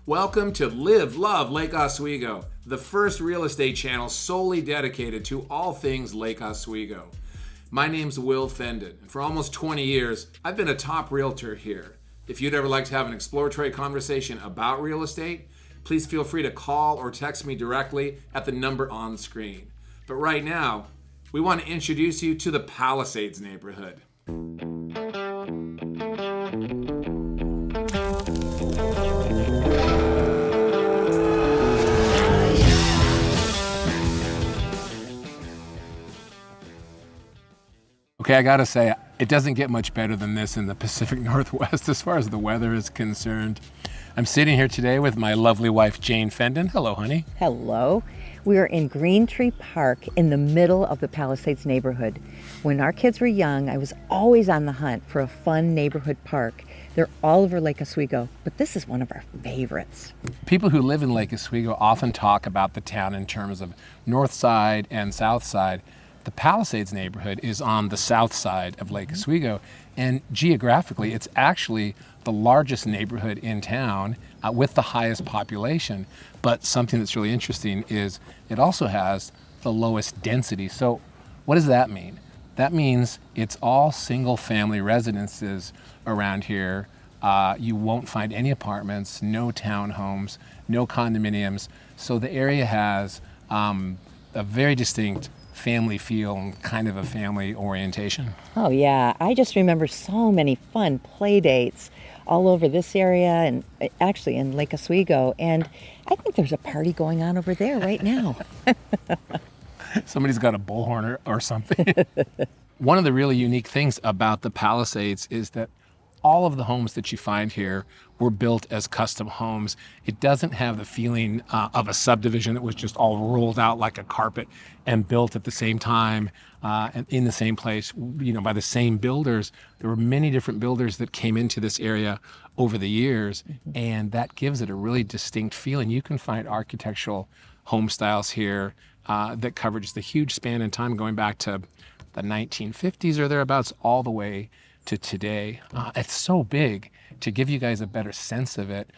Welcome to Live, Love Lake Oswego, the first real estate channel solely dedicated to all things Lake Oswego. My name's Will Fendon, and for almost 20 years, I've been a top realtor here. If you'd ever like to have an exploratory conversation about real estate, please feel free to call or text me directly at the number on screen. But right now, we want to introduce you to the Palisades neighborhood. Okay, I gotta say, it doesn't get much better than this in the Pacific Northwest as far as the weather is concerned. I'm sitting here today with my lovely wife, Jane Fendon. Hello, honey. Hello. We are in Greentree Park in the middle of the Palisades neighborhood. When our kids were young, I was always on the hunt for a fun neighborhood park. They're all over Lake Oswego, but this is one of our favorites. People who live in Lake Oswego often talk about the town in terms of north side and south side. The Palisades neighborhood is on the south side of Lake Oswego, and geographically, it's actually the largest neighborhood in town with the highest population. But something that's really interesting is it also has the lowest density. So what does that mean? That means it's all single-family residences around here. You won't find any apartments, no townhomes, no condominiums. So the area has a very distinct family feel and kind of a family orientation. Oh yeah, I just remember so many fun play dates all over this area and actually in Lake Oswego, and I think there's a party going on over there right now. Somebody's got a bullhorn or something. One of the really unique things about the Palisades is that all of the homes that you find here were built as custom homes. It doesn't have the feeling of a subdivision that was just all rolled out like a carpet and built at the same time and in the same place, by the same builders. There were many different builders that came into this area over the years, and that gives it a really distinct feeling. You can find architectural home styles here that cover just a huge span in time going back to the 1950s or thereabouts all the way to today. It's so big. To give you guys a better sense of it,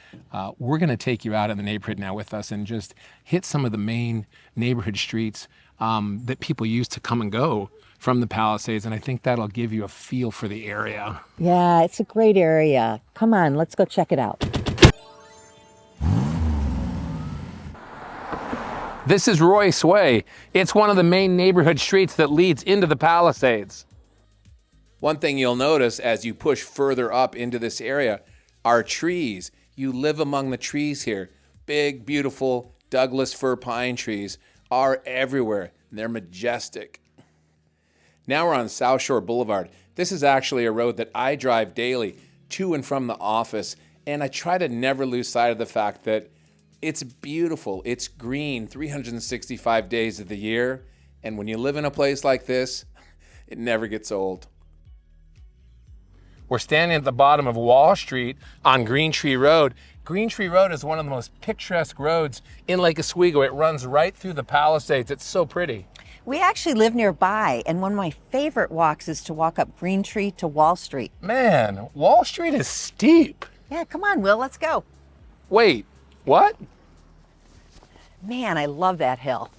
we're going to take you out in the neighborhood now with us and just hit some of the main neighborhood streets that people use to come and go from the Palisades, and I think that'll give you a feel for the area. Yeah, it's a great area. Come on, let's go check it out. This is Royce Way. It's one of the main neighborhood streets that leads into the Palisades. One thing you'll notice as you push further up into this area are trees. You live among the trees here. Big, beautiful Douglas fir pine trees are everywhere. They're majestic. Now we're on South Shore Boulevard. This is actually a road that I drive daily to and from the office, and I try to never lose sight of the fact that it's beautiful. It's green 365 days of the year, and when you live in a place like this, it never gets old. We're standing at the bottom of Wall Street on Greentree Road. Greentree Road is one of the most picturesque roads in Lake Oswego. It runs right through the Palisades. It's so pretty. We actually live nearby, and one of my favorite walks is to walk up Greentree to Wall Street. Man, Wall Street is steep. Yeah, come on, Will, let's go. Wait, what? Man, I love that hill.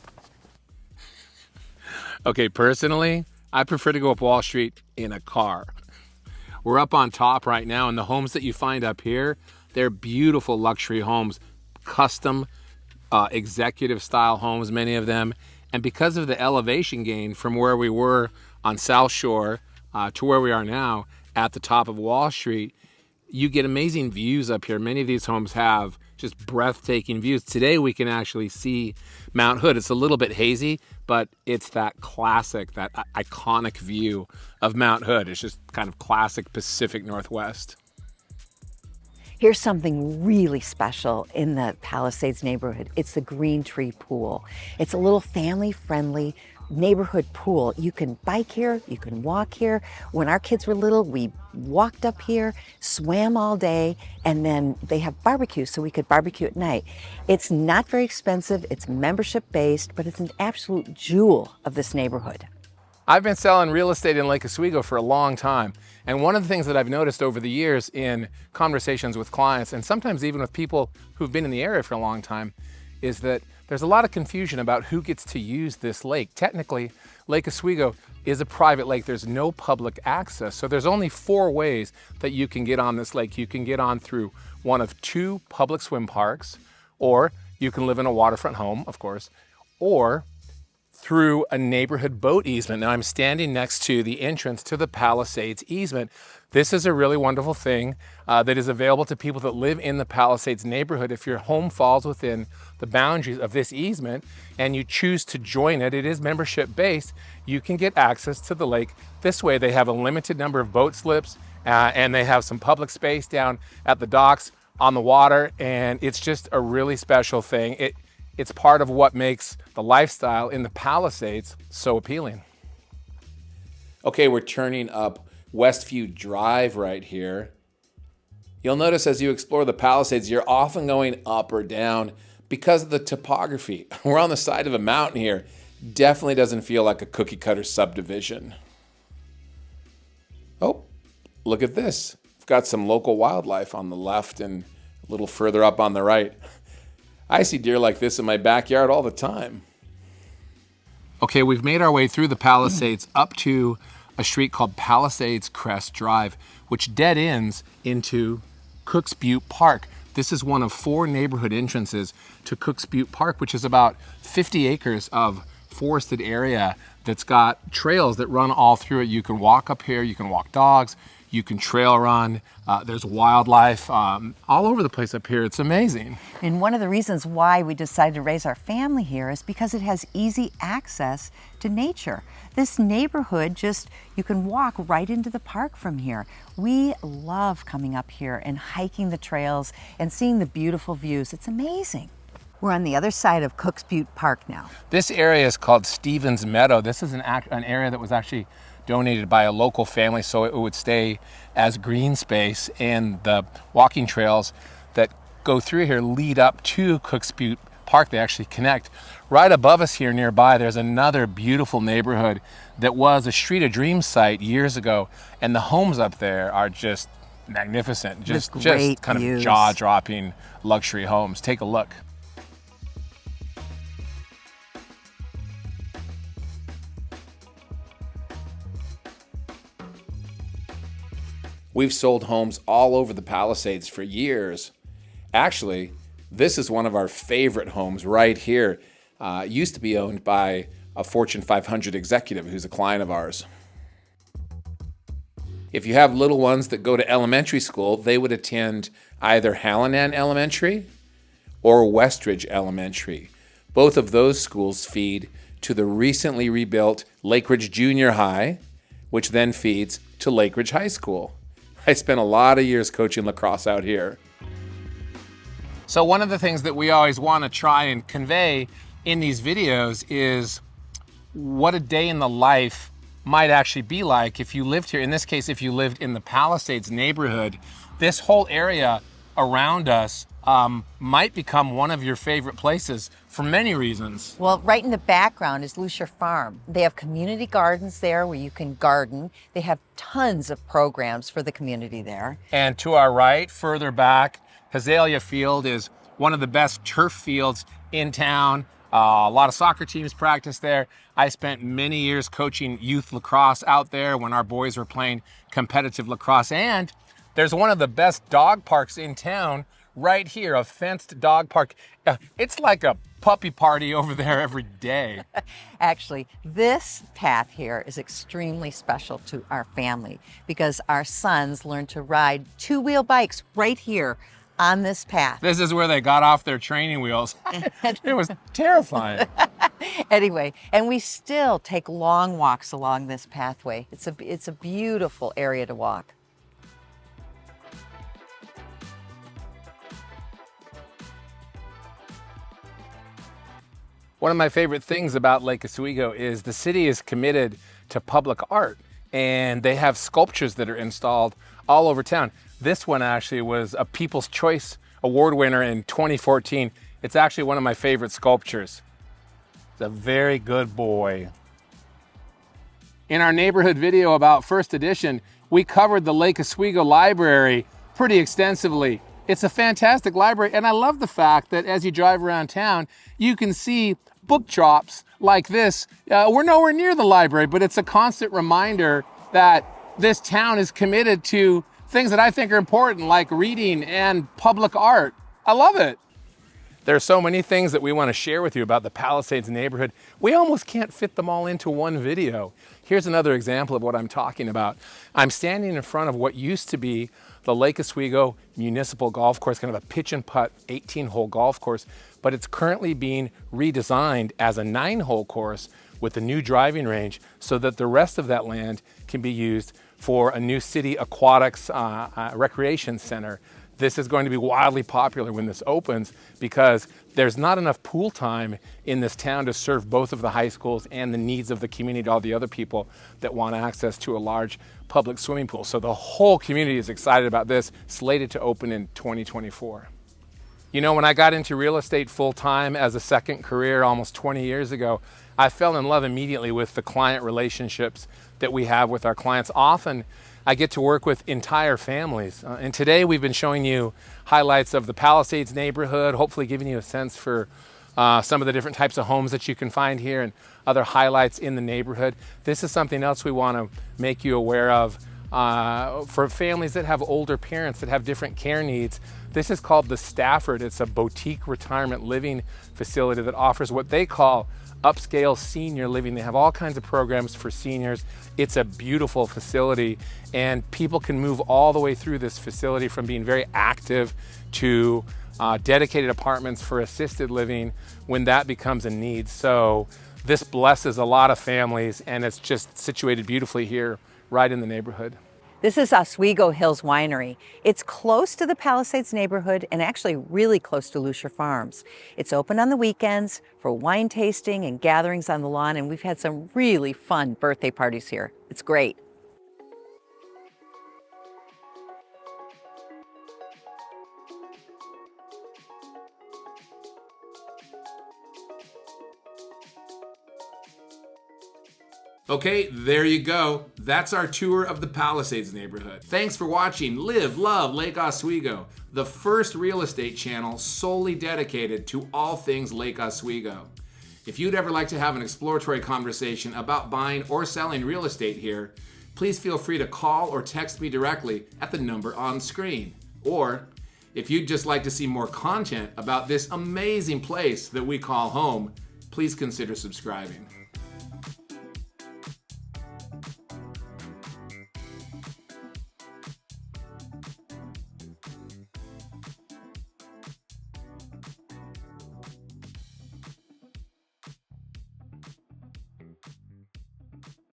Okay, personally, I prefer to go up Wall Street in a car. We're up on top right now, and the homes that you find up here, they're beautiful luxury homes, custom executive style homes, many of them. And because of the elevation gain from where we were on South Shore to where we are now at the top of Wall Street, you get amazing views up here. Many of these homes have just breathtaking views. Today we can actually see Mount Hood. It's a little bit hazy, but it's that classic, that iconic view of Mount Hood. It's just kind of classic Pacific Northwest. Here's something really special in the Palisades neighborhood. It's the Greentree pool. It's a little family-friendly neighborhood pool. You can bike here, you can walk here. When our kids were little, we walked up here, swam all day, and then they have barbecue, so we could barbecue at night. It's not very expensive, it's membership based, but it's an absolute jewel of this neighborhood. I've been selling real estate in Lake Oswego for a long time. And one of the things that I've noticed over the years in conversations with clients, and sometimes even with people who've been in the area for a long time, is that there's a lot of confusion about who gets to use this lake. Technically, Lake Oswego is a private lake. There's no public access. So there's only 4 ways that you can get on this lake. You can get on through one of 2 public swim parks, or you can live in a waterfront home, of course, or through a neighborhood boat easement. Now I'm standing next to the entrance to the Palisades easement. This is a really wonderful thing that is available to people that live in the Palisades neighborhood. If your home falls within the boundaries of this easement and you choose to join it, it is membership based, you can get access to the lake. This way they have a limited number of boat slips and they have some public space down at the docks on the water, and it's just a really special thing. It's part of what makes the lifestyle in the Palisades so appealing. Okay, we're turning up Westview Drive right here. You'll notice as you explore the Palisades, you're often going up or down because of the topography. We're on the side of a mountain here. Definitely doesn't feel like a cookie cutter subdivision. Oh, look at this. We've got some local wildlife on the left and a little further up on the right. I see deer like this in my backyard all the time. Okay, we've made our way through the Palisades up to a street called Palisades Crest Drive, which dead ends into Cooks Butte Park. This is one of 4 neighborhood entrances to Cooks Butte Park, which is about 50 acres of forested area that's got trails that run all through it. You can walk up here, you can walk dogs, you can trail run. There's wildlife all over the place up here. It's amazing. And one of the reasons why we decided to raise our family here is because it has easy access to nature. This neighborhood you can walk right into the park from here. We love coming up here and hiking the trails and seeing the beautiful views. It's amazing. We're on the other side of Cooks Butte Park now. This area is called Stevens Meadow. This is an area that was actually donated by a local family so it would stay as green space, and the walking trails that go through here lead up to Cooks Butte Park. They actually connect. Right above us here nearby, there's another beautiful neighborhood that was a Street of Dreams site years ago, and the homes up there are just magnificent, just kind of jaw-dropping luxury homes. Take a look. We've sold homes all over the Palisades for years. Actually, this is one of our favorite homes right here. Used to be owned by a Fortune 500 executive who's a client of ours. If you have little ones that go to elementary school, they would attend either Hallinan Elementary or Westridge Elementary. Both of those schools feed to the recently rebuilt Lakeridge Junior High, which then feeds to Lakeridge High School. I spent a lot of years coaching lacrosse out here. So one of the things that we always want to try and convey in these videos is what a day in the life might actually be like if you lived here. In this case, if you lived in the Palisades neighborhood, this whole area around us might become one of your favorite places for many reasons. Well, right in the background is Luscher Farm. They have community gardens there where you can garden. They have tons of programs for the community there. And to our right, further back, Hazelia Field is one of the best turf fields in town. A lot of soccer teams practice there. I spent many years coaching youth lacrosse out there when our boys were playing competitive lacrosse. And there's one of the best dog parks in town right here, a fenced dog park. It's like a puppy party over there every day. Actually, this path here is extremely special to our family because our sons learned to ride 2-wheel bikes right here on this path. This is where they got off their training wheels. It was terrifying. Anyway, and we still take long walks along this pathway. It's a beautiful area to walk. One of my favorite things about Lake Oswego is the city is committed to public art, and they have sculptures that are installed all over town. This one actually was a People's Choice Award winner in 2014. It's actually one of my favorite sculptures. It's a very good boy. In our neighborhood video about First Edition, we covered the Lake Oswego Library pretty extensively. It's a fantastic library, and I love the fact that as you drive around town, you can see book drops like this. We're nowhere near the library, but it's a constant reminder that this town is committed to things that I think are important, like reading and public art. I love it. There are so many things that we want to share with you about the Palisades neighborhood. We almost can't fit them all into one video. Here's another example of what I'm talking about. I'm standing in front of what used to be the Lake Oswego Municipal Golf Course, kind of a pitch and putt 18-hole golf course, but it's currently being redesigned as a 9-hole course with a new driving range so that the rest of that land can be used for a new city aquatics recreation center. This is going to be wildly popular when this opens because there's not enough pool time in this town to serve both of the high schools and the needs of the community, all the other people that want access to a large public swimming pool. So the whole community is excited about this, slated to open in 2024. You know, when I got into real estate full time as a second career almost 20 years ago, I fell in love immediately with the client relationships that we have with our clients. Often I get to work with entire families. And today we've been showing you highlights of the Palisades neighborhood, hopefully giving you a sense for some of the different types of homes that you can find here and other highlights in the neighborhood. This is something else we want to make you aware of for families that have older parents that have different care needs. This is called the Stafford. It's a boutique retirement living facility that offers what they call upscale senior living. They have all kinds of programs for seniors. It's a beautiful facility, and people can move all the way through this facility from being very active to dedicated apartments for assisted living when that becomes a need. So this blesses a lot of families, and it's just situated beautifully here right in the neighborhood. This is Oswego Hills Winery. It's close to the Palisades neighborhood and actually really close to Luscher Farms. It's open on the weekends for wine tasting and gatherings on the lawn, and we've had some really fun birthday parties here. It's great. Okay, there you go. That's our tour of the Palisades neighborhood. Thanks for watching Live, Love Lake Oswego, the first real estate channel solely dedicated to all things Lake Oswego. If you'd ever like to have an exploratory conversation about buying or selling real estate here, please feel free to call or text me directly at the number on screen. Or if you'd just like to see more content about this amazing place that we call home, please consider subscribing.